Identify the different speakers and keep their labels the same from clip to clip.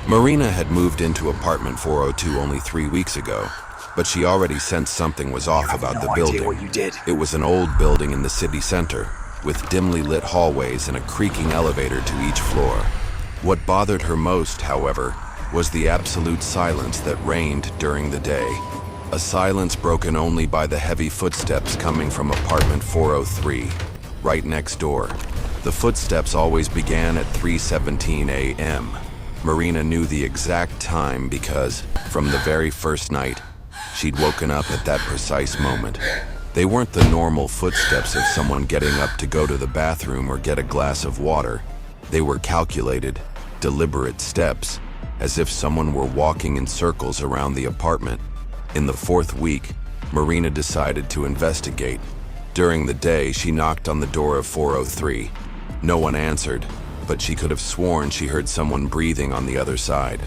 Speaker 1: Marina had moved into apartment 402 only 3 weeks ago, but she already sensed something was off about the building.
Speaker 2: What you did.
Speaker 1: It was an old building in the city center, with dimly lit hallways and a creaking elevator to each floor. What bothered her most, however, was the absolute silence that reigned during the day. A silence broken only by the heavy footsteps coming from apartment 403, right next door. The footsteps always began at 3:17 a.m. Marina knew the exact time because, from the very first night, she'd woken up at that precise moment. They weren't the normal footsteps of someone getting up to go to the bathroom or get a glass of water. They were calculated, deliberate steps, as if someone were walking in circles around the apartment. In the fourth week, Marina decided to investigate. During the day, she knocked on the door of 403. No one answered, but she could have sworn she heard someone breathing on the other side.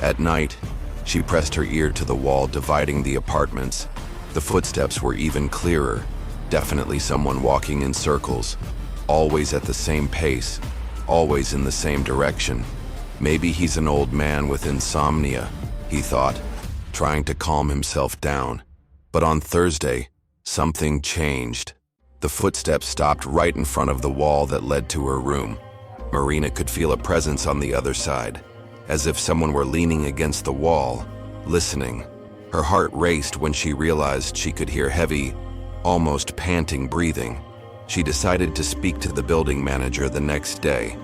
Speaker 1: At night, she pressed her ear to the wall dividing the apartments. The footsteps were even clearer, definitely someone walking in circles, always at the same pace, always in the same direction. Maybe he's an old man with insomnia, he thought, trying to calm himself down. But on Thursday, something changed. The footsteps stopped right in front of the wall that led to her room. Marina could feel a presence on the other side, as if someone were leaning against the wall, listening. Her heart raced when she realized she could hear heavy, almost panting breathing. She decided to speak to the building manager the next day.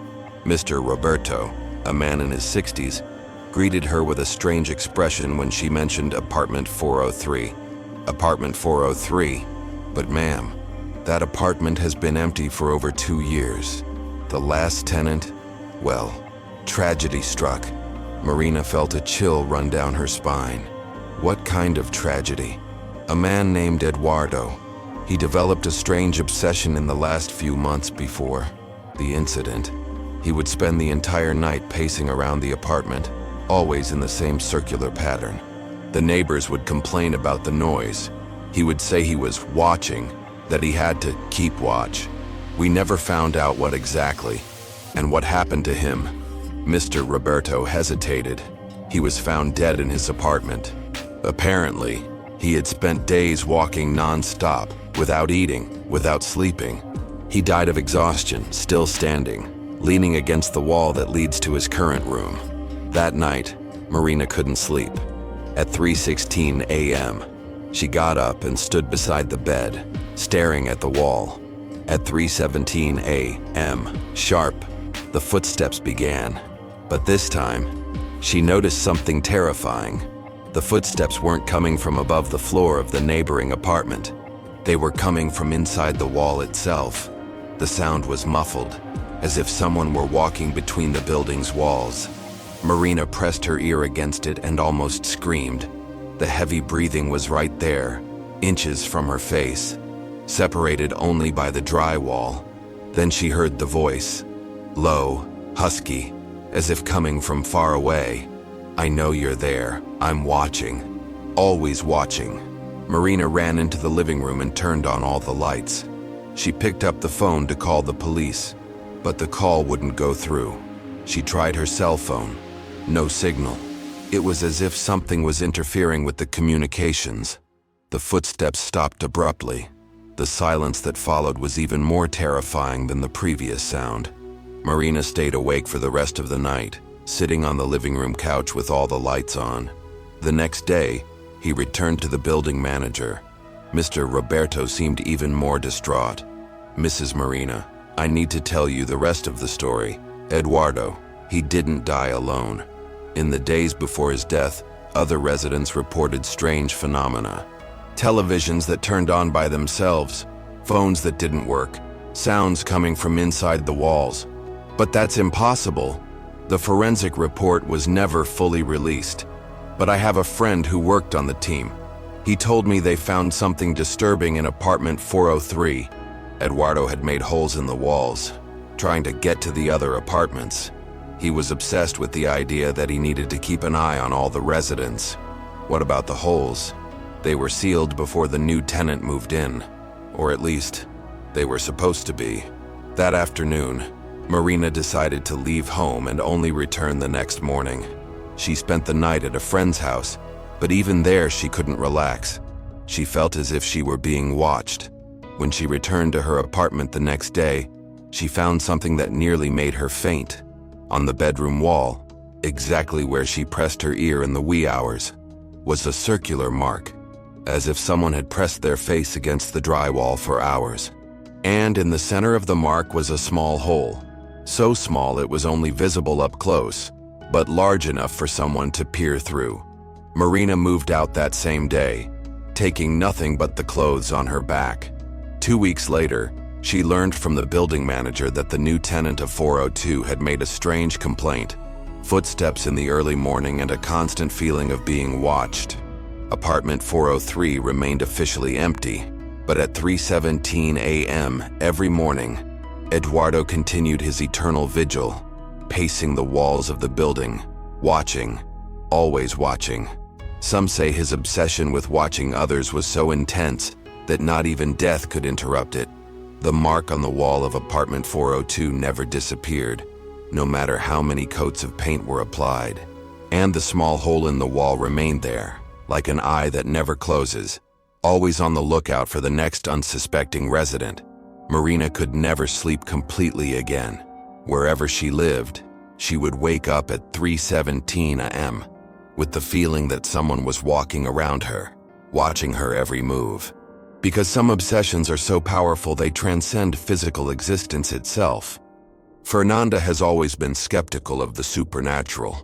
Speaker 1: Mr. Roberto, a man in his 60s, greeted her with a strange expression when she mentioned apartment 403. Apartment 403? But ma'am, that apartment has been empty for over 2 years. The last tenant, well, tragedy struck. Marina felt a chill run down her spine. What kind of tragedy? A man named Eduardo. He developed a strange obsession in the last few months before the incident. He would spend the entire night pacing around the apartment, always in the same circular pattern. The neighbors would complain about the noise. He would say he was watching, that he had to keep watch. We never found out what exactly, and what happened to him. Mr. Roberto hesitated. He was found dead in his apartment. Apparently, he had spent days walking non-stop, without eating, without sleeping. He died of exhaustion, still standing, leaning against the wall that leads to his current room. That night, Marina couldn't sleep. At 3:16 a.m., she got up and stood beside the bed, staring at the wall. At 3:17 a.m., sharp, the footsteps began. But this time, she noticed something terrifying. The footsteps weren't coming from above the floor of the neighboring apartment. They were coming from inside the wall itself. The sound was muffled, as if someone were walking between the building's walls. Marina pressed her ear against it and almost screamed. The heavy breathing was right there, inches from her face, separated only by the drywall. Then she heard the voice, low, husky, as if coming from far away. "I know you're there. I'm watching. Always watching." Marina ran into the living room and turned on all the lights. She picked up the phone to call the police, but the call wouldn't go through. She tried her cell phone. No signal. It was as if something was interfering with the communications. The footsteps stopped abruptly. The silence that followed was even more terrifying than the previous sound. Marina stayed awake for the rest of the night, sitting on the living room couch with all the lights on. The next day, he returned to the building manager. Mr. Roberto seemed even more distraught. "Mrs. Marina, I need to tell you the rest of the story. Eduardo, he didn't die alone. In the days before his death, other residents reported strange phenomena. Televisions that turned on by themselves, phones that didn't work, sounds coming from inside the walls. But that's impossible. The forensic report was never fully released. But I have a friend who worked on the team. He told me they found something disturbing in apartment 403. Eduardo had made holes in the walls, trying to get to the other apartments. He was obsessed with the idea that he needed to keep an eye on all the residents. What about the holes? They were sealed before the new tenant moved in. Or at least, they were supposed to be. That afternoon, Marina decided to leave home and only return the next morning. She spent the night at a friend's house, but even there she couldn't relax. She felt as if she were being watched. When she returned to her apartment the next day, she found something that nearly made her faint. On the bedroom wall, exactly where she pressed her ear in the wee hours, was a circular mark, as if someone had pressed their face against the drywall for hours. And in the center of the mark was a small hole, so small it was only visible up close, but large enough for someone to peer through. Marina moved out that same day, taking nothing but the clothes on her back. 2 weeks later, she learned from the building manager that the new tenant of 402 had made a strange complaint: footsteps in the early morning and a constant feeling of being watched. Apartment 403 remained officially empty, but at 3:17 a.m. every morning, Eduardo continued his eternal vigil, pacing the walls of the building, watching, always watching. Some say his obsession with watching others was so intense that not even death could interrupt it. The mark on the wall of apartment 402 never disappeared, no matter how many coats of paint were applied. And the small hole in the wall remained there, like an eye that never closes, always on the lookout for the next unsuspecting resident. Marina could never sleep completely again. Wherever she lived, she would wake up at 3:17 a.m. with the feeling that someone was walking around her, watching her every move. Because some obsessions are so powerful they transcend physical existence itself. Fernanda has always been skeptical of the supernatural.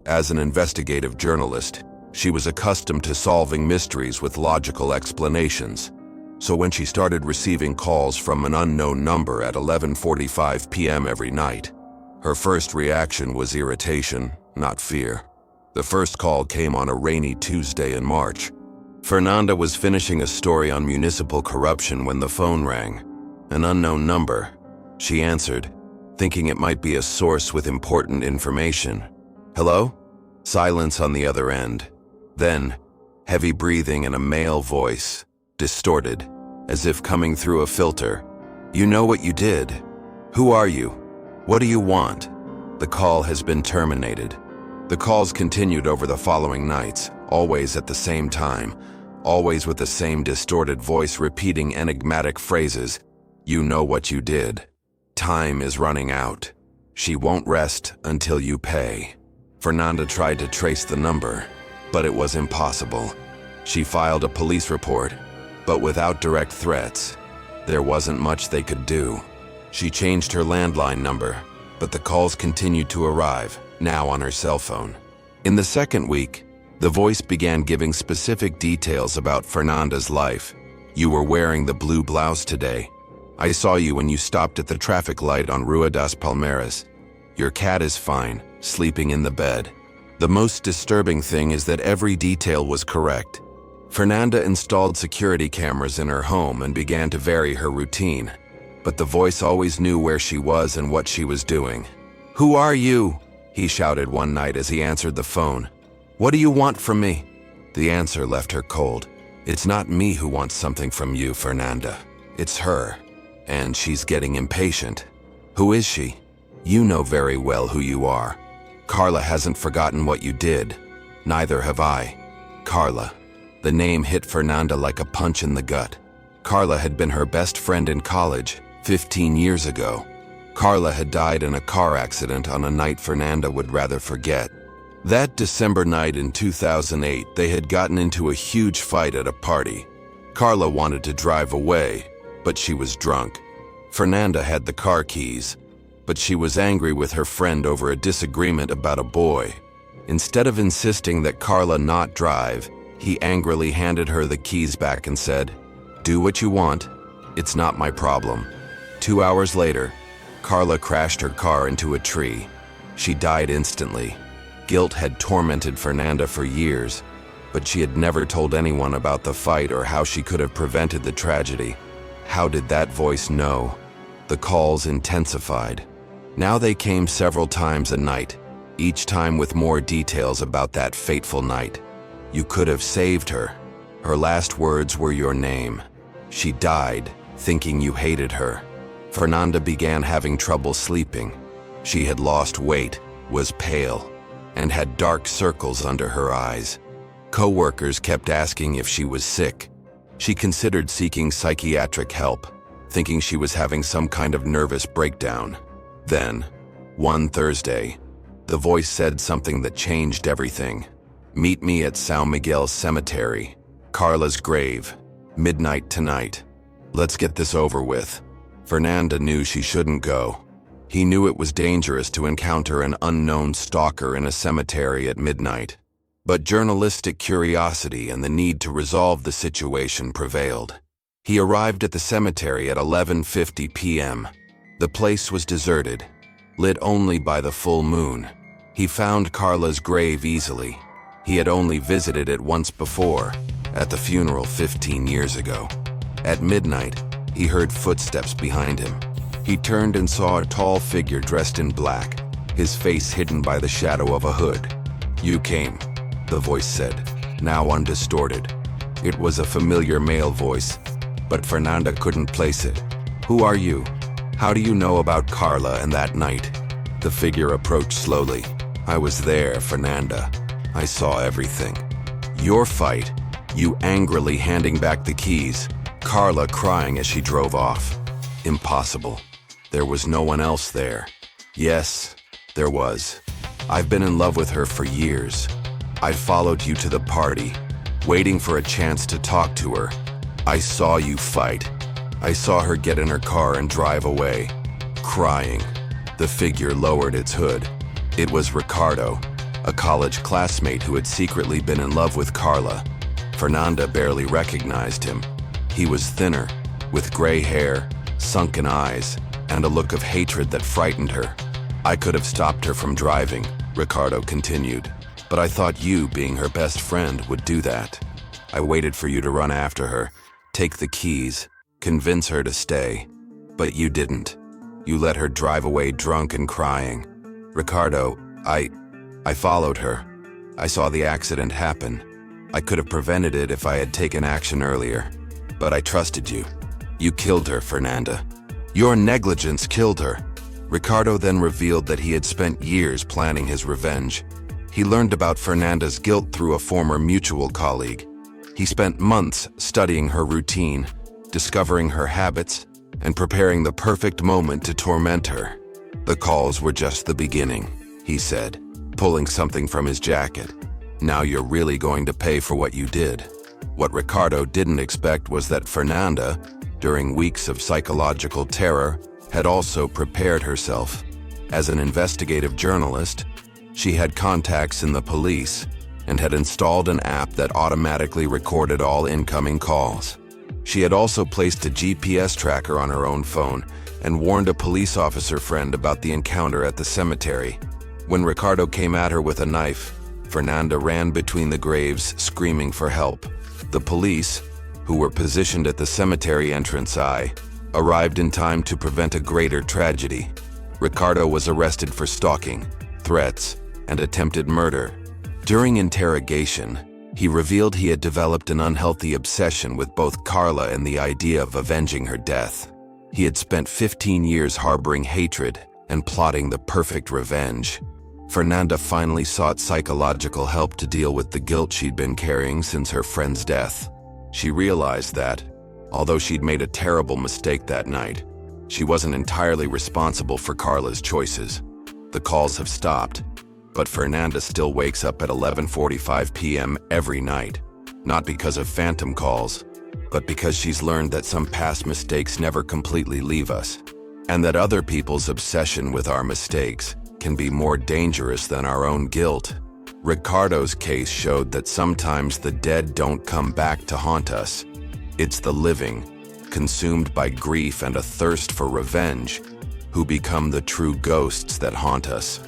Speaker 1: As an investigative journalist, she was accustomed to solving mysteries with logical explanations. So when she started receiving calls from an unknown number at 11:45 p.m. every night, her first reaction was irritation, not fear. The first call came on a rainy Tuesday in March. Fernanda was finishing a story on municipal corruption when the phone rang. An unknown number. She answered, thinking it might be a source with important information. "Hello?" Silence on the other end. Then, heavy breathing and a male voice, distorted, as if coming through a filter. "You know what you did. Who are you? What do you want?" The call has been terminated. The calls continued over the following nights, always at the same time, always with the same distorted voice repeating enigmatic phrases. "You know what you did. Time is running out. She won't rest until you pay." Fernanda tried to trace the number, but it was impossible. She filed a police report, but without direct threats, there wasn't much they could do. She changed her landline number, but the calls continued to arrive, now on her cell phone. In the second week, the voice began giving specific details about Fernanda's life. "You were wearing the blue blouse today. I saw you when you stopped at the traffic light on Rua das Palmeiras. Your cat is fine, sleeping in the bed." The most disturbing thing is that every detail was correct. Fernanda installed security cameras in her home and began to vary her routine, but the voice always knew where she was and what she was doing. "Who are you?" he shouted one night as he answered the phone. "What do you want from me?" The answer left her cold. "It's not me who wants something from you, Fernanda. It's her. And she's getting impatient." "Who is she?" "You know very well who you are. Carla hasn't forgotten what you did. Neither have I." Carla. The name hit Fernanda like a punch in the gut. Carla had been her best friend in college 15 years ago. Carla had died in a car accident on a night Fernanda would rather forget. That December night in 2008, they had gotten into a huge fight at a party. Carla wanted to drive away, but she was drunk. Fernanda had the car keys, but she was angry with her friend over a disagreement about a boy. Instead of insisting that Carla not drive, he angrily handed her the keys back and said, "Do what you want. It's not my problem." 2 hours later, Carla crashed her car into a tree. She died instantly. Guilt had tormented Fernanda for years, but she had never told anyone about the fight or how she could have prevented the tragedy. How did that voice know? The calls intensified. Now they came several times a night, each time with more details about that fateful night. You could have saved her. Her last words were your name. She died, thinking you hated her. Fernanda began having trouble sleeping. She had lost weight, was pale. and had dark circles under her eyes. Co-workers kept asking if she was sick. She considered seeking psychiatric help, thinking she was having some kind of nervous breakdown. Then, one Thursday, the voice said something that changed everything. "Meet me at São Miguel Cemetery, Carla's grave, midnight tonight. Let's get this over with." Fernanda knew she shouldn't go. He knew it was dangerous to encounter an unknown stalker in a cemetery at midnight. But journalistic curiosity and the need to resolve the situation prevailed. He arrived at the cemetery at 11:50 p.m. The place was deserted, lit only by the full moon. He found Carla's grave easily. He had only visited it once before, at the funeral 15 years ago. At midnight, he heard footsteps behind him. He turned and saw a tall figure dressed in black, his face hidden by the shadow of a hood. "You came," the voice said, now undistorted. It was a familiar male voice, but Fernanda couldn't place it. "Who are you? How do you know about Carla and that night?" The figure approached slowly. "I was there, Fernanda. I saw everything." "Your fight," you angrily handing back the keys, Carla crying as she drove off. "Impossible. There was no one else there." "Yes, there was. I've been in love with her for years. I followed you to the party, waiting for a chance to talk to her. I saw you fight. I saw her get in her car and drive away, crying." The figure lowered its hood. It was Ricardo, a college classmate who had secretly been in love with Carla. Fernanda barely recognized him. He was thinner, with gray hair, sunken eyes, and a look of hatred that frightened her. "I could have stopped her from driving," Ricardo continued, "but I thought you, being her best friend, would do that. I waited for you to run after her, take the keys, convince her to stay. But you didn't. You let her drive away drunk and crying. Ricardo, I followed her. I saw the accident happen. I could have prevented it if I had taken action earlier. But I trusted you. You killed her, Fernanda. Your negligence killed her." Ricardo then revealed that he had spent years planning his revenge. He learned about Fernanda's guilt through a former mutual colleague. He spent months studying her routine, discovering her habits, and preparing the perfect moment to torment her. "The calls were just the beginning," he said, pulling something from his jacket. "Now you're really going to pay for what you did." What Ricardo didn't expect was that Fernanda, during weeks of psychological terror, had also prepared herself. As an investigative journalist, she had contacts in the police and had installed an app that automatically recorded all incoming calls. She had also placed a GPS tracker on her own phone and warned a police officer friend about the encounter at the cemetery. When Ricardo came at her with a knife, Fernanda ran between the graves, screaming for help. The police, who were positioned at the cemetery entrance arrived in time to prevent a greater tragedy. Ricardo was arrested for stalking, threats, and attempted murder. During interrogation, he revealed he had developed an unhealthy obsession with both Carla and the idea of avenging her death. He had spent 15 years harboring hatred and plotting the perfect revenge. Fernanda finally sought psychological help to deal with the guilt she'd been carrying since her friend's death. She realized that, although she'd made a terrible mistake that night, she wasn't entirely responsible for Carla's choices. The calls have stopped, but Fernanda still wakes up at 11:45 p.m. every night, not because of phantom calls, but because she's learned that some past mistakes never completely leave us, and that other people's obsession with our mistakes can be more dangerous than our own guilt. Ricardo's case showed that sometimes the dead don't come back to haunt us. It's the living, consumed by grief and a thirst for revenge, who become the true ghosts that haunt us.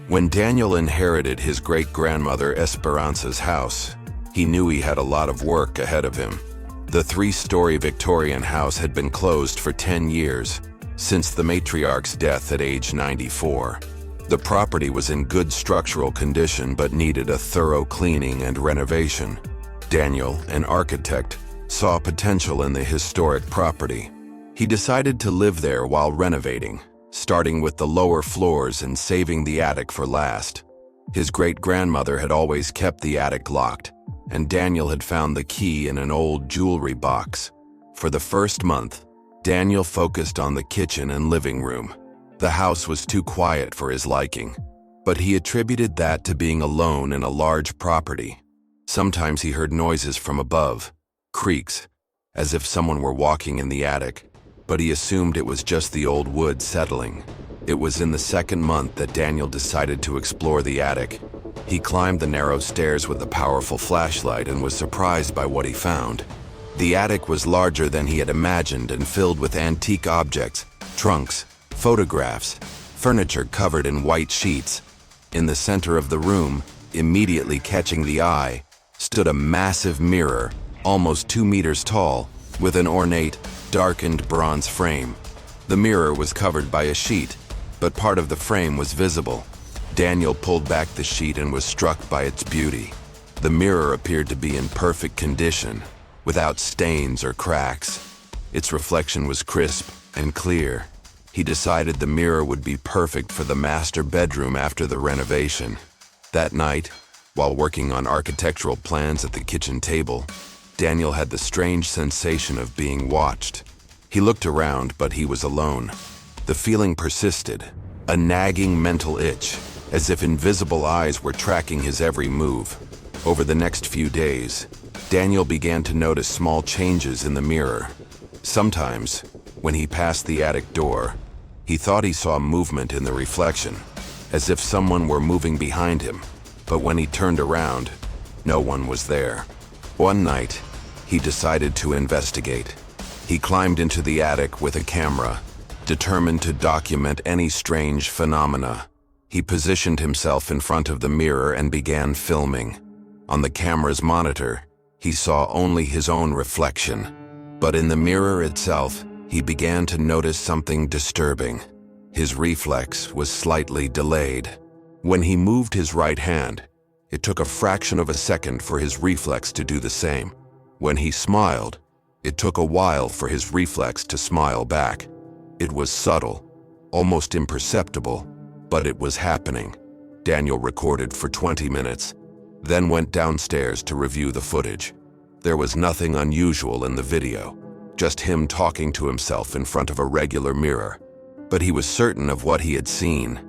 Speaker 1: When Daniel inherited his great-grandmother Esperanza's house, he knew he had a lot of work ahead of him. The 3-story Victorian house had been closed for 10 years, since the matriarch's death at age 94. The property was in good structural condition but needed a thorough cleaning and renovation. Daniel, an architect, saw potential in the historic property. He decided to live there while renovating, starting with the lower floors and saving the attic for last. His great-grandmother had always kept the attic locked, and Daniel had found the key in an old jewelry box. For the first month, Daniel focused on the kitchen and living room. The house was too quiet for his liking, but he attributed that to being alone in a large property. Sometimes he heard noises from above, creaks, as if someone were walking in the attic, but he assumed it was just the old wood settling. It was in the second month that Daniel decided to explore the attic. He climbed the narrow stairs with a powerful flashlight and was surprised by what he found. The attic was larger than he had imagined and filled with antique objects, trunks, photographs, furniture covered in white sheets. In the center of the room, immediately catching the eye, stood a massive mirror, almost 2 meters tall, with an ornate, darkened bronze frame. The mirror was covered by a sheet, but part of the frame was visible. Daniel pulled back the sheet and was struck by its beauty. The mirror appeared to be in perfect condition, without stains or cracks. Its reflection was crisp and clear. He decided the mirror would be perfect for the master bedroom after the renovation. That night, while working on architectural plans at the kitchen table, Daniel had the strange sensation of being watched. He looked around, but he was alone. The feeling persisted, a nagging mental itch, as if invisible eyes were tracking his every move. Over the next few days, Daniel began to notice small changes in the mirror. Sometimes, when he passed the attic door, he thought he saw movement in the reflection, as if someone were moving behind him. But when he turned around, no one was there. One night, he decided to investigate. He climbed into the attic with a camera, determined to document any strange phenomena. He positioned himself in front of the mirror and began filming. On the camera's monitor, he saw only his own reflection. But in the mirror itself, he began to notice something disturbing. His reflex was slightly delayed. When he moved his right hand, it took a fraction of a second for his reflex to do the same. When he smiled, it took a while for his reflex to smile back. It was subtle, almost imperceptible, but it was happening. Daniel recorded for 20 minutes, then went downstairs to review the footage. There was nothing unusual in the video, just him talking to himself in front of a regular mirror. But he was certain of what he had seen.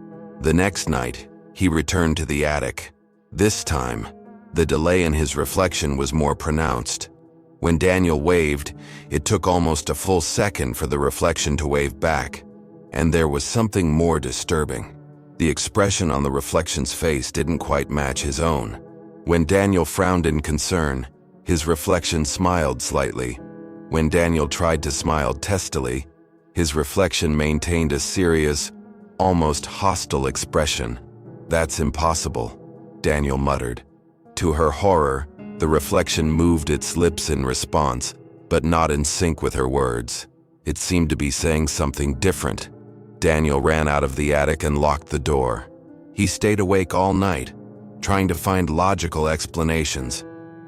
Speaker 1: The next night, he returned to the attic. This time, the delay in his reflection was more pronounced. When Daniel waved, it took almost a full second for the reflection to wave back. And there was something more disturbing. The expression on the reflection's face didn't quite match his own. When Daniel frowned in concern, his reflection smiled slightly. When Daniel tried to smile testily, his reflection maintained a serious, almost hostile expression. "That's impossible," Daniel muttered. To her horror, the reflection moved its lips in response, but not in sync with her words. It seemed to be saying something different. Daniel ran out of the attic and locked the door. He stayed awake all night, trying to find logical explanations.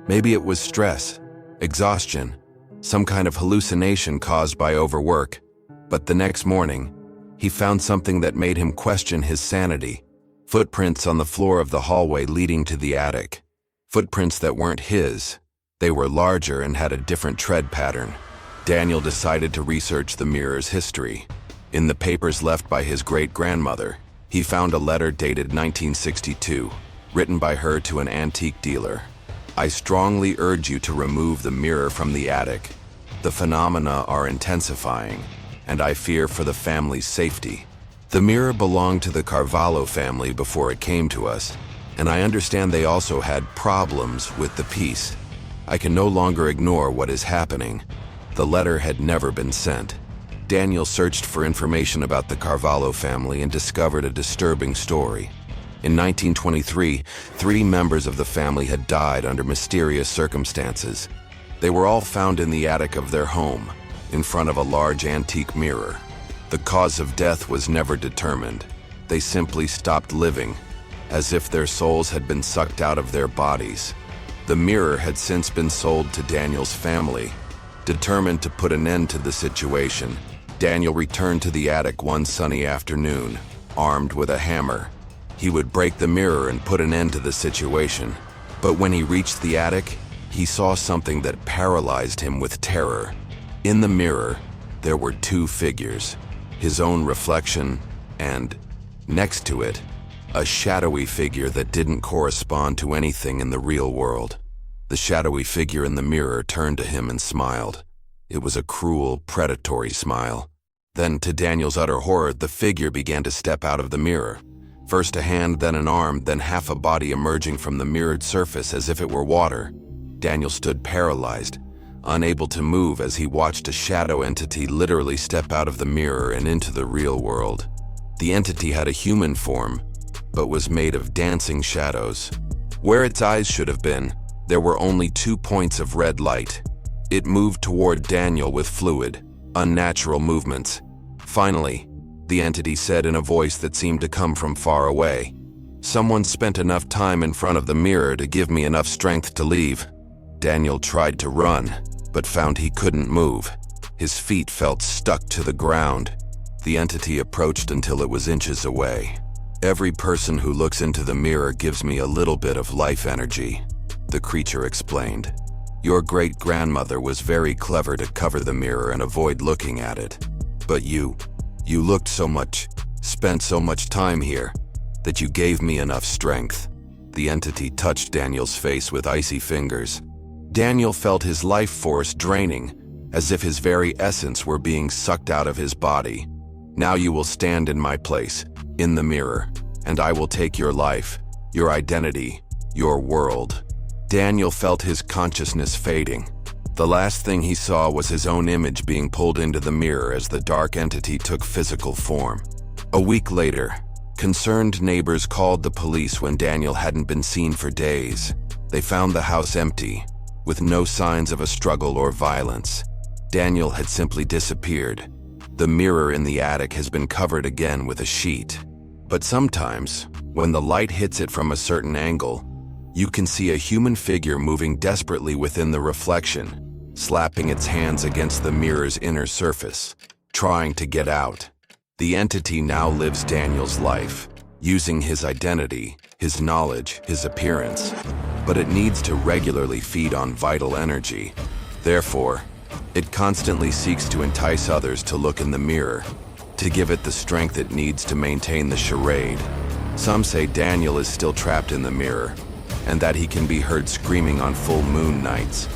Speaker 1: Maybe it was stress, exhaustion, some kind of hallucination caused by overwork. But the next morning, he found something that made him question his sanity. Footprints on the floor of the hallway leading to the attic. Footprints that weren't his. They were larger and had a different tread pattern. Daniel decided to research the mirror's history. In the papers left by his great-grandmother, he found a letter dated 1962, written by her to an antique dealer. "I strongly urge you to remove the mirror from the attic. The phenomena are intensifying, and I fear for the family's safety." The mirror belonged to the Carvalho family before it came to us, and I understand they also had problems with the piece. I can no longer ignore what is happening. The letter had never been sent. Daniel searched for information about the Carvalho family and discovered a disturbing story. In 1923, 3 members of the family had died under mysterious circumstances. They were all found in the attic of their home, in front of a large antique mirror. The cause of death was never determined. They simply stopped living, as if their souls had been sucked out of their bodies. The mirror had since been sold to Daniel's family. Determined to put an end to the situation, Daniel returned to the attic one sunny afternoon, armed with a hammer. He would break the mirror and put an end to the situation. But when he reached the attic, he saw something that paralyzed him with terror. In the mirror, there were two figures, his own reflection and, next to it, a shadowy figure that didn't correspond to anything in the real world. The shadowy figure in the mirror turned to him and smiled. It was a cruel, predatory smile. Then, to Daniel's utter horror, the figure began to step out of the mirror. First a hand, then an arm, then half a body emerging from the mirrored surface as if it were water. Daniel stood paralyzed, unable to move as he watched a shadow entity literally step out of the mirror and into the real world. The entity had a human form, but was made of dancing shadows. Where its eyes should have been, there were only 2 points of red light. It moved toward Daniel with fluid, unnatural movements. Finally, the entity said in a voice that seemed to come from far away, "Someone spent enough time in front of the mirror to give me enough strength to leave." Daniel tried to run, but found he couldn't move. His feet felt stuck to the ground. The entity approached until it was inches away. "Every person who looks into the mirror gives me a little bit of life energy," the creature explained. "Your great-grandmother was very clever to cover the mirror and avoid looking at it. But you looked so much, spent so much time here, that you gave me enough strength." The entity touched Daniel's face with icy fingers. Daniel felt his life force draining, as if his very essence were being sucked out of his body. "Now you will stand in my place, in the mirror, and I will take your life, your identity, your world." Daniel felt his consciousness fading. The last thing he saw was his own image being pulled into the mirror as the dark entity took physical form. A week later, concerned neighbors called the police when Daniel hadn't been seen for days. They found the house empty, with no signs of a struggle or violence. Daniel had simply disappeared. The mirror in the attic has been covered again with a sheet. But sometimes, when the light hits it from a certain angle, you can see a human figure moving desperately within the reflection, slapping its hands against the mirror's inner surface, trying to get out. The entity now lives Daniel's life, using his identity, his knowledge, his appearance, but it needs to regularly feed on vital energy. Therefore, it constantly seeks to entice others to look in the mirror, to give it the strength it needs to maintain the charade. Some say Daniel is still trapped in the mirror, and that he can be heard screaming on full moon nights,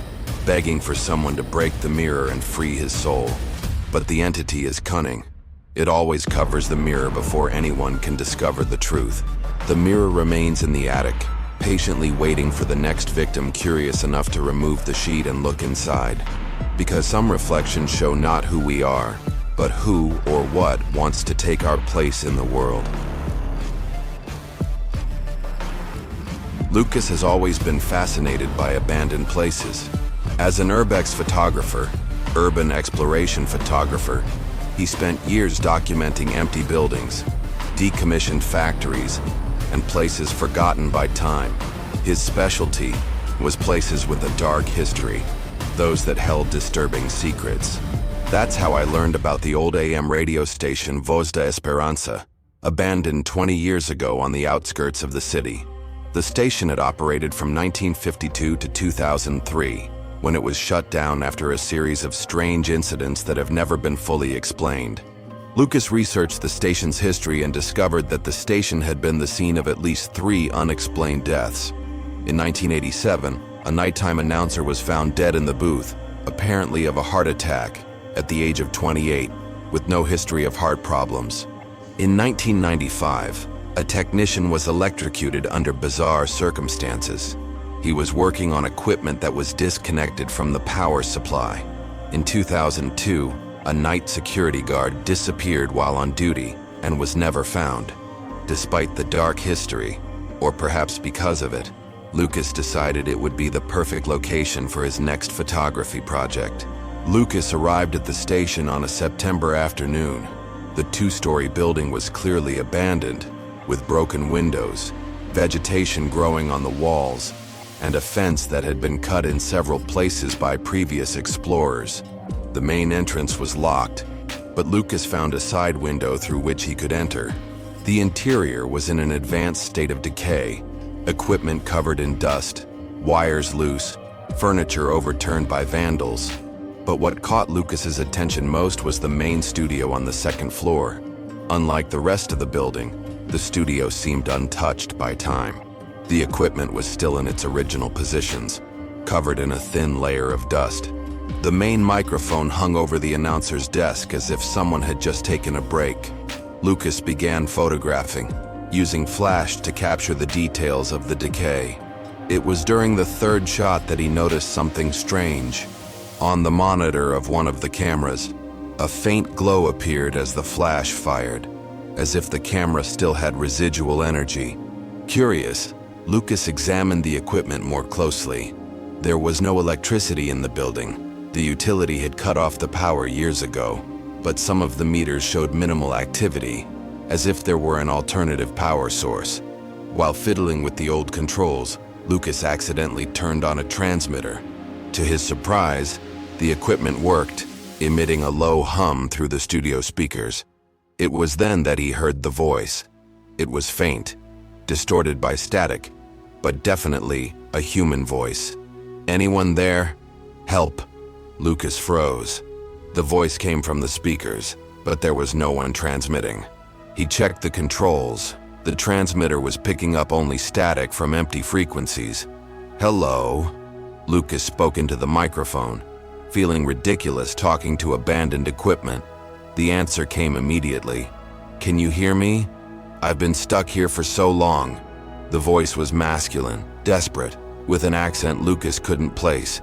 Speaker 1: begging for someone to break the mirror and free his soul. But the entity is cunning. It always covers the mirror before anyone can discover the truth. The mirror remains in the attic, patiently waiting for the next victim curious enough to remove the sheet and look inside. Because some reflections show not who we are, but who or what wants to take our place in the world. Lucas has always been fascinated by abandoned places. As an urbex photographer, urban exploration photographer, he spent years documenting empty buildings, decommissioned factories, and places forgotten by time. His specialty was places with a dark history, those that held disturbing secrets. That's how I learned about the old AM radio station Voz da Esperanza, abandoned 20 years ago on the outskirts of the city. The station had operated from 1952 to 2003, when it was shut down after a series of strange incidents that have never been fully explained. Lucas researched the station's history and discovered that the station had been the scene of at least 3 unexplained deaths. In 1987, a nighttime announcer was found dead in the booth, apparently of a heart attack, at the age of 28, with no history of heart problems. In 1995, a technician was electrocuted under bizarre circumstances. He was working on equipment that was disconnected from the power supply. In 2002, a night security guard disappeared while on duty and was never found. Despite the dark history, or perhaps because of it, Lucas decided it would be the perfect location for his next photography project. Lucas arrived at the station on a September afternoon. The 2-story building was clearly abandoned, with broken windows, vegetation growing on the walls, and a fence that had been cut in several places by previous explorers. The main entrance was locked, but Lucas found a side window through which he could enter. The interior was in an advanced state of decay, equipment covered in dust, wires loose, furniture overturned by vandals. But what caught Lucas's attention most was the main studio on the second floor. Unlike the rest of the building, the studio seemed untouched by time. The equipment was still in its original positions, covered in a thin layer of dust. The main microphone hung over the announcer's desk as if someone had just taken a break. Lucas began photographing, using flash to capture the details of the decay. It was during the third shot that he noticed something strange. On the monitor of one of the cameras, a faint glow appeared as the flash fired, as if the camera still had residual energy. Curious, Lucas examined the equipment more closely. There was no electricity in the building. The utility had cut off the power years ago, but some of the meters showed minimal activity, as if there were an alternative power source. While fiddling with the old controls, Lucas accidentally turned on a transmitter. To his surprise, the equipment worked, emitting a low hum through the studio speakers. It was then that he heard the voice. It was faint, distorted by static, but definitely a human voice. "Anyone there? Help!" Lucas froze. The voice came from the speakers, but there was no one transmitting. He checked the controls. The transmitter was picking up only static from empty frequencies. "Hello?" Lucas spoke into the microphone, feeling ridiculous talking to abandoned equipment. The answer came immediately. "Can you hear me? I've been stuck here for so long." The voice was masculine, desperate, with an accent Lucas couldn't place.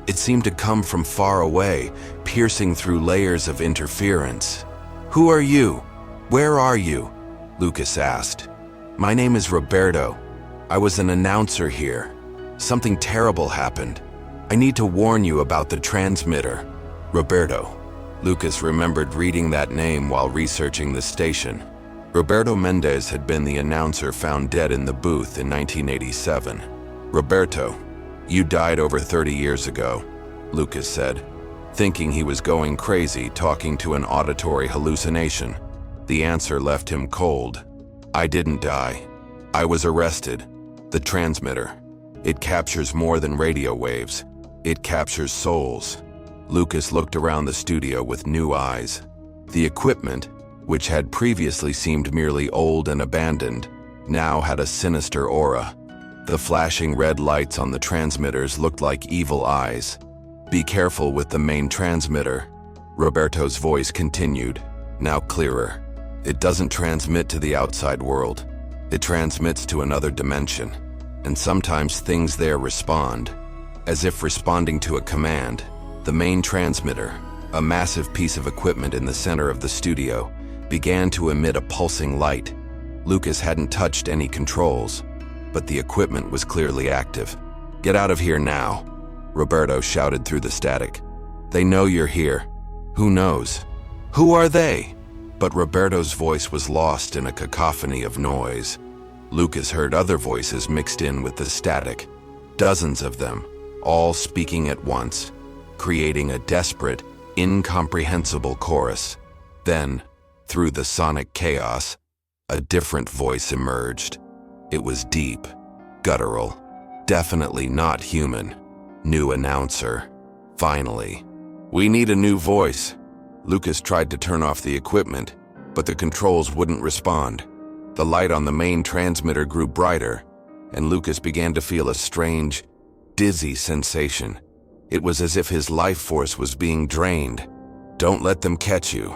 Speaker 1: It seemed to come from far away, piercing through layers of interference. "Who are you? Where are you?" Lucas asked. "My name is Roberto. I was an announcer here. Something terrible happened. I need to warn you about the transmitter." Roberto. Lucas remembered reading that name while researching the station. Roberto Mendez had been the announcer found dead in the booth in 1987. "Roberto, you died over 30 years ago," Lucas said, thinking he was going crazy talking to an auditory hallucination. The answer left him cold. "I didn't die. I was arrested. The transmitter. It captures more than radio waves. It captures souls." Lucas looked around the studio with new eyes. The equipment, which had previously seemed merely old and abandoned, now had a sinister aura. The flashing red lights on the transmitters looked like evil eyes. "Be careful with the main transmitter," Roberto's voice continued, now clearer. "It doesn't transmit to the outside world. It transmits to another dimension, and sometimes things there respond, as if responding to a command." The main transmitter, a massive piece of equipment in the center of the studio, began to emit a pulsing light. Lucas hadn't touched any controls, but the equipment was clearly active. "Get out of here now," Roberto shouted through the static. "They know you're here. Who knows? Who are they?" But Roberto's voice was lost in a cacophony of noise. Lucas heard other voices mixed in with the static, dozens of them, all speaking at once, creating a desperate, incomprehensible chorus. Then, through the sonic chaos, a different voice emerged. It was deep, guttural, definitely not human. New announcer. Finally. "We need a new voice." Lucas tried to turn off the equipment, but the controls wouldn't respond. The light on the main transmitter grew brighter, and Lucas began to feel a strange, dizzy sensation. It was as if his life force was being drained. "Don't let them catch you,"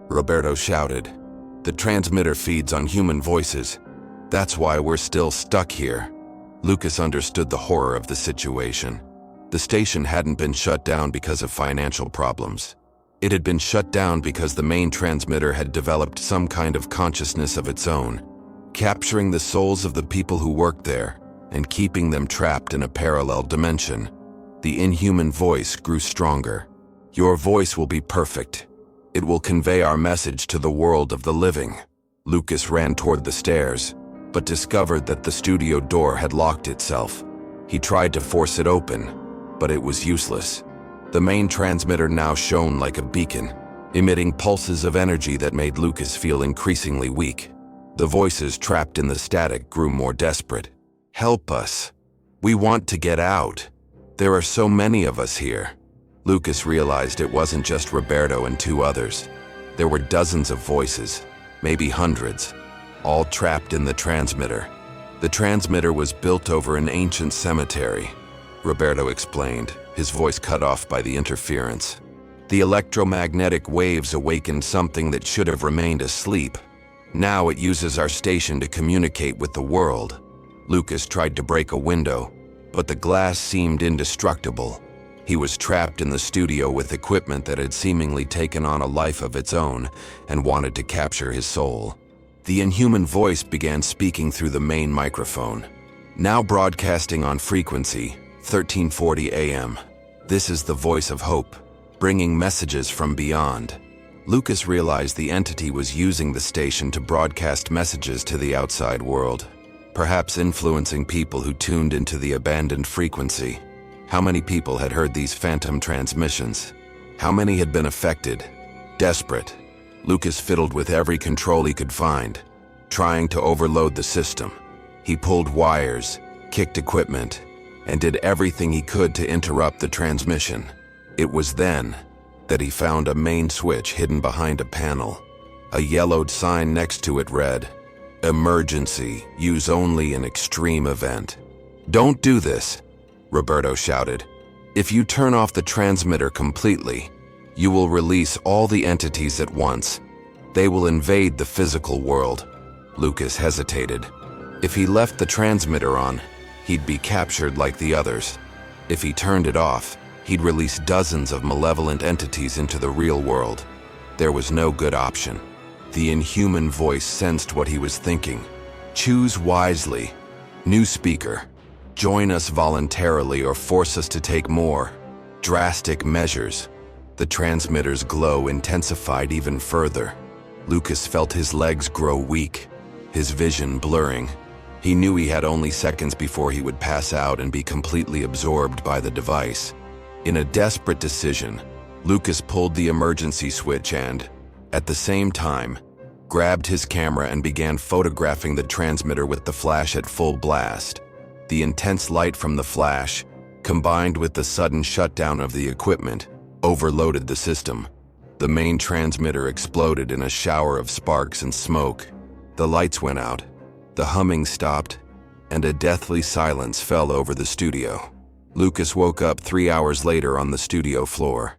Speaker 1: Roberto shouted. "The transmitter feeds on human voices. That's why we're still stuck here." Lucas understood the horror of the situation. The station hadn't been shut down because of financial problems. It had been shut down because the main transmitter had developed some kind of consciousness of its own, capturing the souls of the people who worked there and keeping them trapped in a parallel dimension. The inhuman voice grew stronger. "Your voice will be perfect. It will convey our message to the world of the living." Lucas ran toward the stairs, but discovered that the studio door had locked itself. He tried to force it open, but it was useless. The main transmitter now shone like a beacon, emitting pulses of energy that made Lucas feel increasingly weak. The voices trapped in the static grew more desperate. "Help us. We want to get out. There are so many of us here." Lucas realized it wasn't just Roberto and two others. There were dozens of voices, maybe hundreds, all trapped in the transmitter. The transmitter was built over an ancient cemetery, Roberto explained, his voice cut off by the interference. The electromagnetic waves awakened something that should have remained asleep. Now it uses our station to communicate with the world. Lucas tried to break a window, but the glass seemed indestructible. He was trapped in the studio with equipment that had seemingly taken on a life of its own and wanted to capture his soul. The inhuman voice began speaking through the main microphone. "Now broadcasting on frequency 1340 AM. This is the voice of hope, bringing messages from beyond." Lucas realized the entity was using the station to broadcast messages to the outside world, perhaps influencing people who tuned into the abandoned frequency. How many people had heard these phantom transmissions? How many had been affected? Desperate, Lucas fiddled with every control he could find, trying to overload the system. He pulled wires, kicked equipment, and did everything he could to interrupt the transmission. It was then that he found a main switch hidden behind a panel. A yellowed sign next to it read, "Emergency, use only in extreme event." "Don't do this," Roberto shouted. "If you turn off the transmitter completely, you will release all the entities at once. They will invade the physical world." Lucas hesitated. If he left the transmitter on, he'd be captured like the others. If he turned it off, he'd release dozens of malevolent entities into the real world. There was no good option. The inhuman voice sensed what he was thinking. "Choose wisely. New speaker. Join us voluntarily or force us to take more drastic measures." The transmitter's glow intensified even further. Lucas felt his legs grow weak, his vision blurring. He knew he had only seconds before he would pass out and be completely absorbed by the device. In a desperate decision, Lucas pulled the emergency switch and, at the same time, grabbed his camera and began photographing the transmitter with the flash at full blast. The intense light from the flash, combined with the sudden shutdown of the equipment, overloaded the system. The main transmitter exploded in a shower of sparks and smoke. The lights went out, the humming stopped, and a deathly silence fell over the studio. Lucas woke up 3 hours later on the studio floor.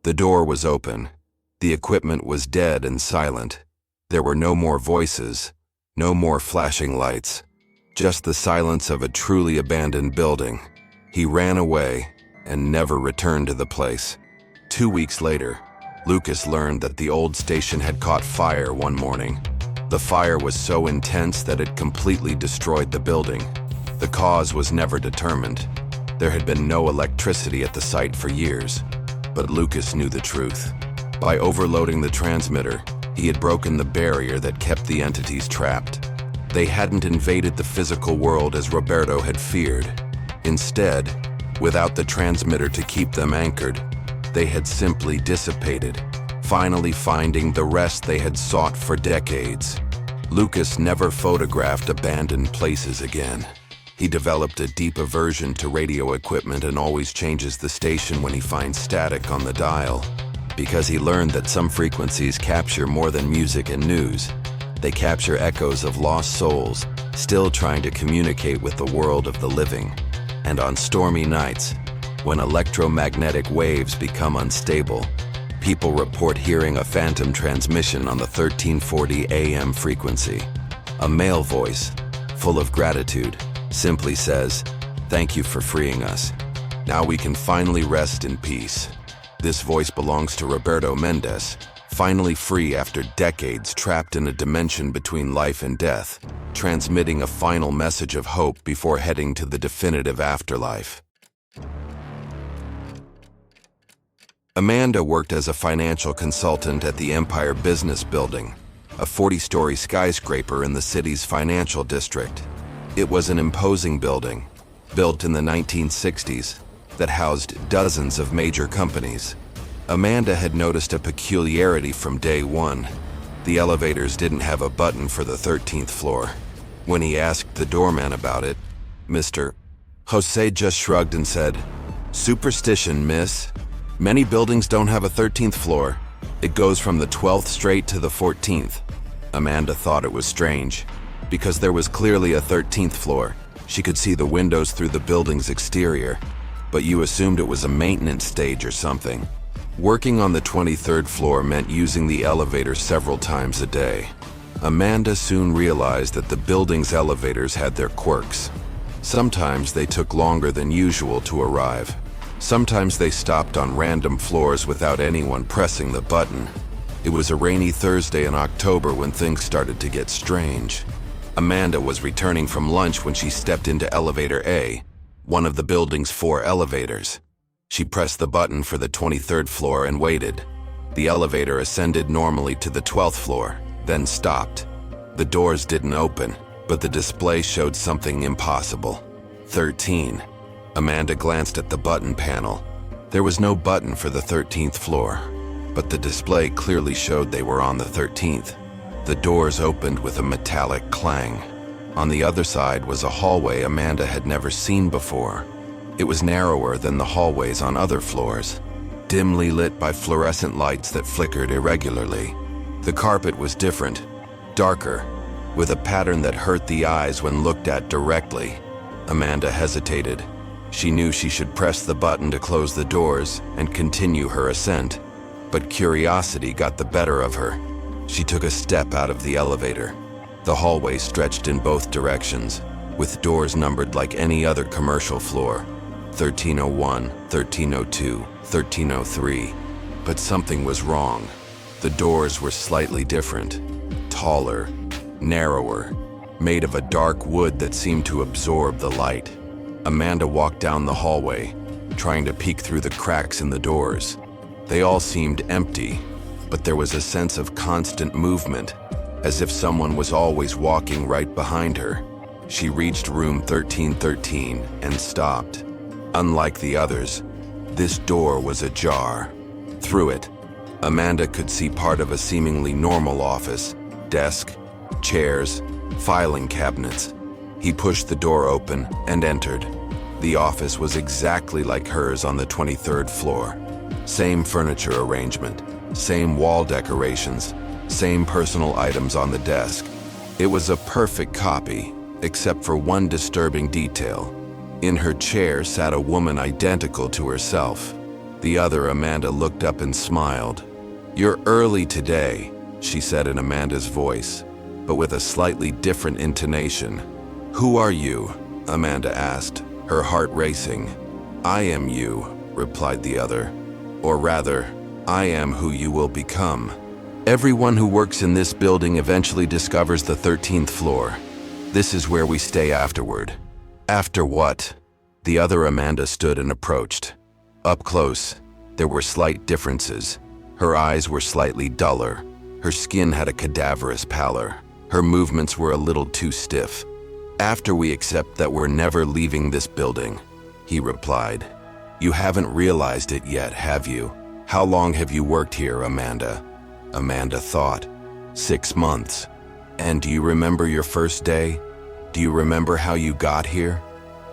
Speaker 1: The door was open. The equipment was dead and silent. There were no more voices, no more flashing lights. Just the silence of a truly abandoned building. He ran away and never returned to the place. 2 weeks later, Lucas learned that the old station had caught fire one morning. The fire was so intense that it completely destroyed the building. The cause was never determined. There had been no electricity at the site for years, but Lucas knew the truth. By overloading the transmitter, he had broken the barrier that kept the entities trapped. They hadn't invaded the physical world as Roberto had feared. Instead, without the transmitter to keep them anchored, they had simply dissipated, finally finding the rest they had sought for decades. Lucas never photographed abandoned places again. He developed a deep aversion to radio equipment and always changes the station when he finds static on the dial, because he learned that some frequencies capture more than music and news. They capture echoes of lost souls, still trying to communicate with the world of the living. And on stormy nights, when electromagnetic waves become unstable, people report hearing a phantom transmission on the 1340 AM frequency. A male voice, full of gratitude, simply says, "Thank you for freeing us. Now we can finally rest in peace." This voice belongs to Roberto Mendez, finally free after decades trapped in a dimension between life and death, transmitting a final message of hope before heading to the definitive afterlife. Amanda worked as a financial consultant at the Empire Business Building, a 40-story skyscraper in the city's financial district. It was an imposing building, built in the 1960s, that housed dozens of major companies. Amanda had noticed a peculiarity from day one. The elevators didn't have a button for the 13th floor. When he asked the doorman about it, Mr. Jose just shrugged and said, "Superstition, miss. Many buildings don't have a 13th floor. It goes from the 12th straight to the 14th. Amanda thought it was strange, because there was clearly a 13th floor. She could see the windows through the building's exterior, but you assumed it was a maintenance stage or something. Working on the 23rd floor meant using the elevator several times a day. Amanda soon realized that the building's elevators had their quirks. Sometimes they took longer than usual to arrive. Sometimes they stopped on random floors without anyone pressing the button. It was a rainy Thursday in October when things started to get strange. Amanda was returning from lunch when she stepped into elevator A, one of the building's 4 elevators. She pressed the button for the 23rd floor and waited. The elevator ascended normally to the 12th floor, then stopped. The doors didn't open, but the display showed something impossible. 13. Amanda glanced at the button panel. There was no button for the 13th floor, but the display clearly showed they were on the 13th. The doors opened with a metallic clang. On the other side was a hallway Amanda had never seen before. It was narrower than the hallways on other floors, dimly lit by fluorescent lights that flickered irregularly. The carpet was different, darker, with a pattern that hurt the eyes when looked at directly. Amanda hesitated. She knew she should press the button to close the doors and continue her ascent, but curiosity got the better of her. She took a step out of the elevator. The hallway stretched in both directions, with doors numbered like any other commercial floor, 1301, 1302, 1303. But something was wrong. The doors were slightly different, taller, narrower, made of a dark wood that seemed to absorb the light. Amanda walked down the hallway, trying to peek through the cracks in the doors. They all seemed empty, but there was a sense of constant movement, as if someone was always walking right behind her. She reached room 1313 and stopped. Unlike the others, this door was ajar. Through it, Amanda could see part of a seemingly normal office, desk, chairs, filing cabinets. He pushed the door open and entered. The office was exactly like hers on the 23rd floor. Same furniture arrangement, same wall decorations, same personal items on the desk. It was a perfect copy, except for one disturbing detail. In her chair sat a woman identical to herself. The other Amanda looked up and smiled. "You're early today," she said in Amanda's voice, but with a slightly different intonation. "Who are you?" Amanda asked, her heart racing. "I am you," replied the other. "Or rather, I am who you will become. Everyone who works in this building eventually discovers the 13th floor. This is where we stay afterward." "After what?" The other Amanda stood and approached. Up close, there were slight differences. Her eyes were slightly duller. Her skin had a cadaverous pallor. Her movements were a little too stiff. "After we accept that we're never leaving this building," he replied. "You haven't realized it yet, have you? How long have you worked here, Amanda?" Amanda thought. 6 months. "And do you remember your first day? Do you remember how you got here?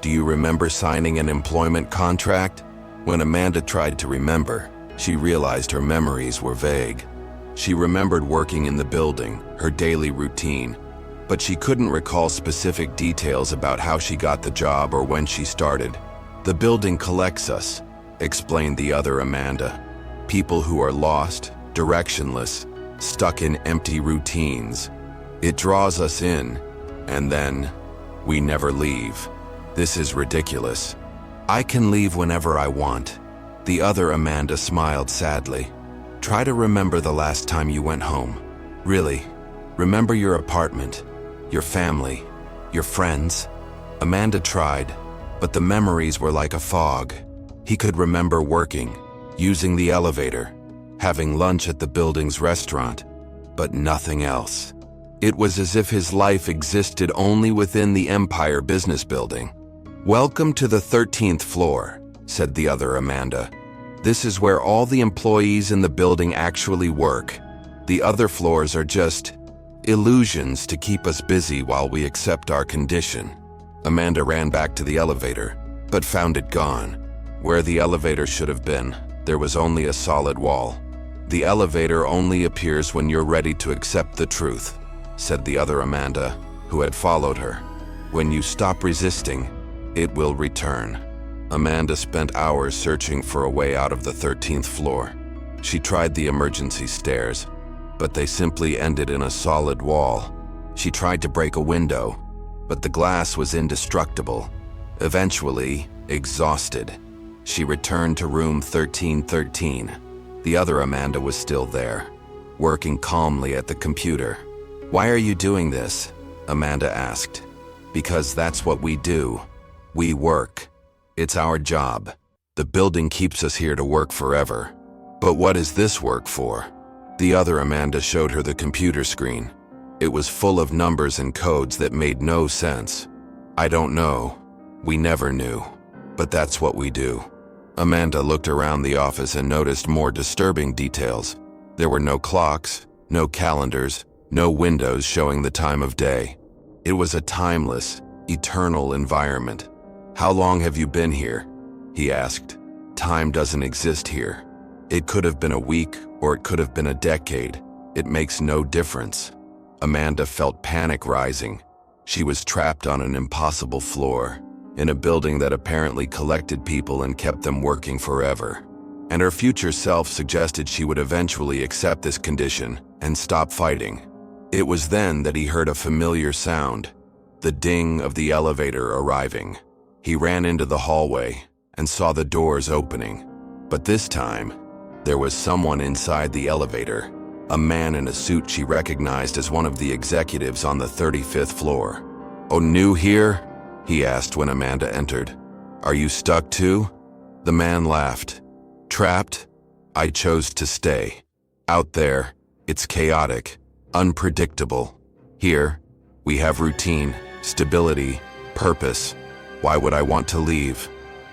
Speaker 1: Do you remember signing an employment contract?" When Amanda tried to remember, she realized her memories were vague. She remembered working in the building, her daily routine, but she couldn't recall specific details about how she got the job or when she started. "The building collects us," explained the other Amanda. "People who are lost, directionless, stuck in empty routines. It draws us in, and then we never leave. This is ridiculous. I can leave whenever I want." The other Amanda smiled sadly. "Try to remember the last time you went home. Really, remember your apartment, your family, your friends." Amanda tried, but the memories were like a fog. He could remember working, using the elevator, having lunch at the building's restaurant, but nothing else. It was as if his life existed only within the Empire Business Building. "Welcome to the 13th floor," said the other Amanda. This is where all the employees in the building actually work. The other floors are just illusions to keep us busy while we accept our condition." Amanda ran back to the elevator, but found it gone. Where the elevator should have been, there was only a solid wall. "The elevator only appears when you're ready to accept the truth," said the other Amanda, who had followed her. "When you stop resisting, it will return." Amanda spent hours searching for a way out of the 13th floor. She tried the emergency stairs, but they simply ended in a solid wall. She tried to break a window, but the glass was indestructible. Eventually, exhausted, she returned to room 1313. The other Amanda was still there, working calmly at the computer. "Why are you doing this?" Amanda asked. "Because that's what we do. We work. It's our job. The building keeps us here to work forever." "But what is this work for?" The other Amanda showed her the computer screen. It was full of numbers and codes that made no sense. "I don't know. We never knew. But that's what we do." Amanda looked around the office and noticed more disturbing details. There were no clocks, no calendars, no windows showing the time of day. It was a timeless, eternal environment. "How long have you been here?" he asked. "Time doesn't exist here. It could have been a week or it could have been a decade. It makes no difference." Amanda felt panic rising. She was trapped on an impossible floor, in a building that apparently collected people and kept them working forever. And her future self suggested she would eventually accept this condition and stop fighting. It was then that he heard a familiar sound, the ding of the elevator arriving. He ran into the hallway and saw the doors opening. But this time, there was someone inside the elevator, a man in a suit she recognized as one of the executives on the 35th floor. "Oh, new here?" he asked when Amanda entered. "Are you stuck too?" The man laughed. "Trapped? I chose to stay. Out there, it's chaotic, unpredictable. Here, we have routine, stability, purpose. Why would I want to leave?"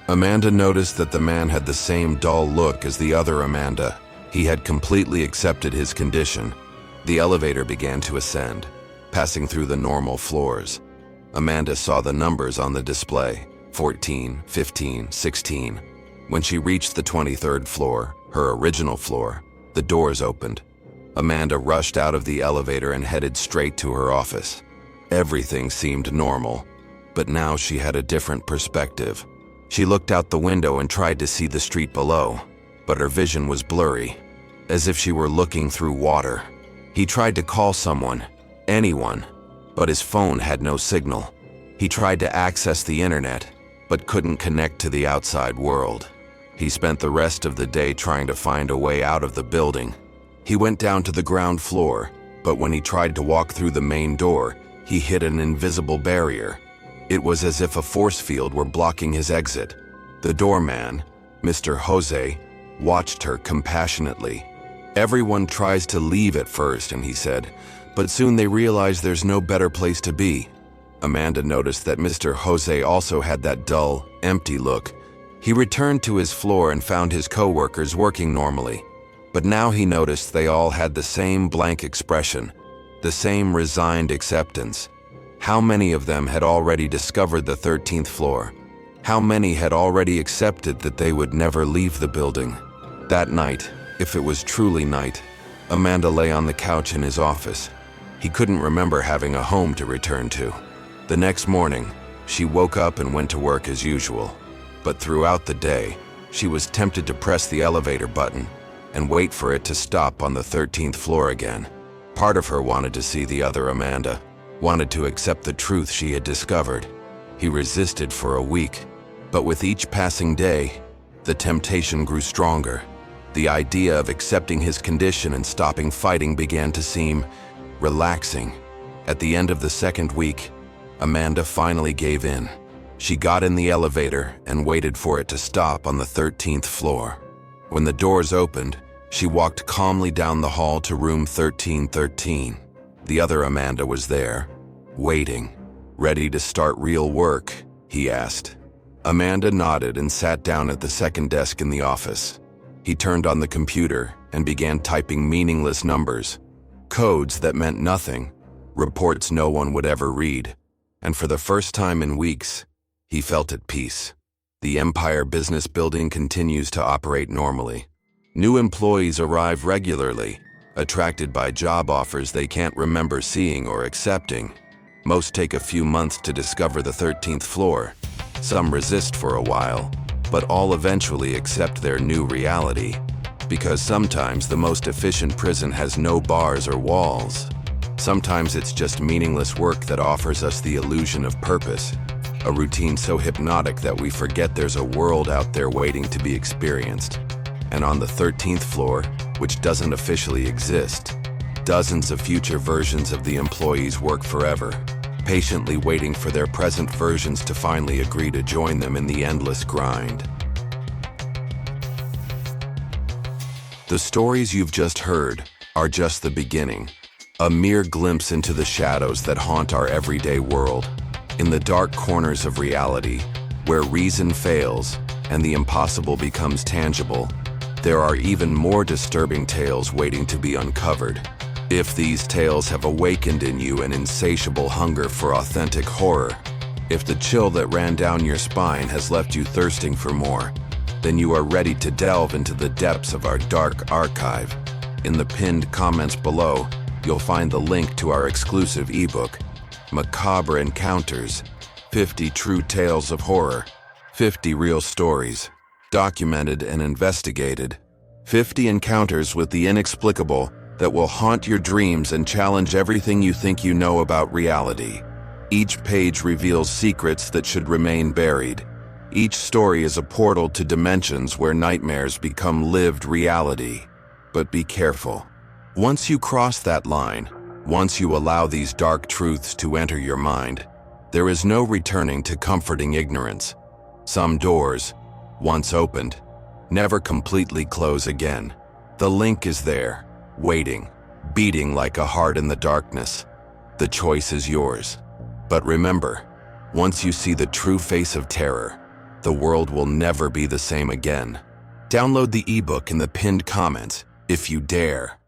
Speaker 1: Amanda noticed that the man had the same dull look as the other Amanda. He had completely accepted his condition. The elevator began to ascend, passing through the normal floors. Amanda saw the numbers on the display, 14, 15, 16. When she reached the 23rd floor, her original floor, the doors opened. Amanda rushed out of the elevator and headed straight to her office. Everything seemed normal, but now she had a different perspective. She looked out the window and tried to see the street below, but her vision was blurry, as if she were looking through water. He tried to call someone, anyone, but his phone had no signal. He tried to access the internet, but couldn't connect to the outside world. He spent the rest of the day trying to find a way out of the building. He went down to the ground floor, but when he tried to walk through the main door, he hit an invisible barrier. It was as if a force field were blocking his exit. The doorman, Mr. Jose, watched her compassionately. "Everyone tries to leave at first," and he said, "but soon they realize there's no better place to be." Amanda noticed that Mr. Jose also had that dull, empty look. He returned to his floor and found his co-workers working normally. But now he noticed they all had the same blank expression, the same resigned acceptance. How many of them had already discovered the 13th floor? How many had already accepted that they would never leave the building? That night, if it was truly night, Amanda lay on the couch in his office. He couldn't remember having a home to return to. The next morning, she woke up and went to work as usual. But throughout the day, she was tempted to press the elevator button and wait for it to stop on the 13th floor again. Part of her wanted to see the other Amanda, wanted to accept the truth she had discovered. He resisted for a week, but with each passing day, the temptation grew stronger. The idea of accepting his condition and stopping fighting began to seem relaxing. At the end of the second week, Amanda finally gave in. She got in the elevator and waited for it to stop on the 13th floor. When the doors opened, she walked calmly down the hall to room 1313. The other Amanda was there, waiting. "Ready to start real work?" he asked. Amanda nodded and sat down at the second desk in the office. He turned on the computer and began typing meaningless numbers, codes that meant nothing, reports no one would ever read. And for the first time in weeks, he felt at peace. The Empire Business Building continues to operate normally. New employees arrive regularly, attracted by job offers they can't remember seeing or accepting. Most take a few months to discover the 13th floor. Some resist for a while, but all eventually accept their new reality. Because sometimes the most efficient prison has no bars or walls. Sometimes it's just meaningless work that offers us the illusion of purpose. A routine so hypnotic that we forget there's a world out there waiting to be experienced. And on the 13th floor, which doesn't officially exist, dozens of future versions of the employees work forever, patiently waiting for their present versions to finally agree to join them in the endless grind. The stories you've just heard are just the beginning, a mere glimpse into the shadows that haunt our everyday world. In the dark corners of reality, where reason fails and the impossible becomes tangible, there are even more disturbing tales waiting to be uncovered. If these tales have awakened in you an insatiable hunger for authentic horror, if the chill that ran down your spine has left you thirsting for more, then you are ready to delve into the depths of our dark archive. In the pinned comments below, you'll find the link to our exclusive ebook, Macabre Encounters, 50 True Tales of Horror, 50 Real Stories, Documented and Investigated, 50 Encounters with the Inexplicable that will haunt your dreams and challenge everything you think you know about reality. Each page reveals secrets that should remain buried. Each story is a portal to dimensions where nightmares become lived reality. But be careful. Once you cross that line, once you allow these dark truths to enter your mind, there is no returning to comforting ignorance. Some doors, once opened, never completely close again. The link is there, waiting, beating like a heart in the darkness. The choice is yours. But remember, once you see the true face of terror, the world will never be the same again. Download the ebook in the pinned comments if you dare.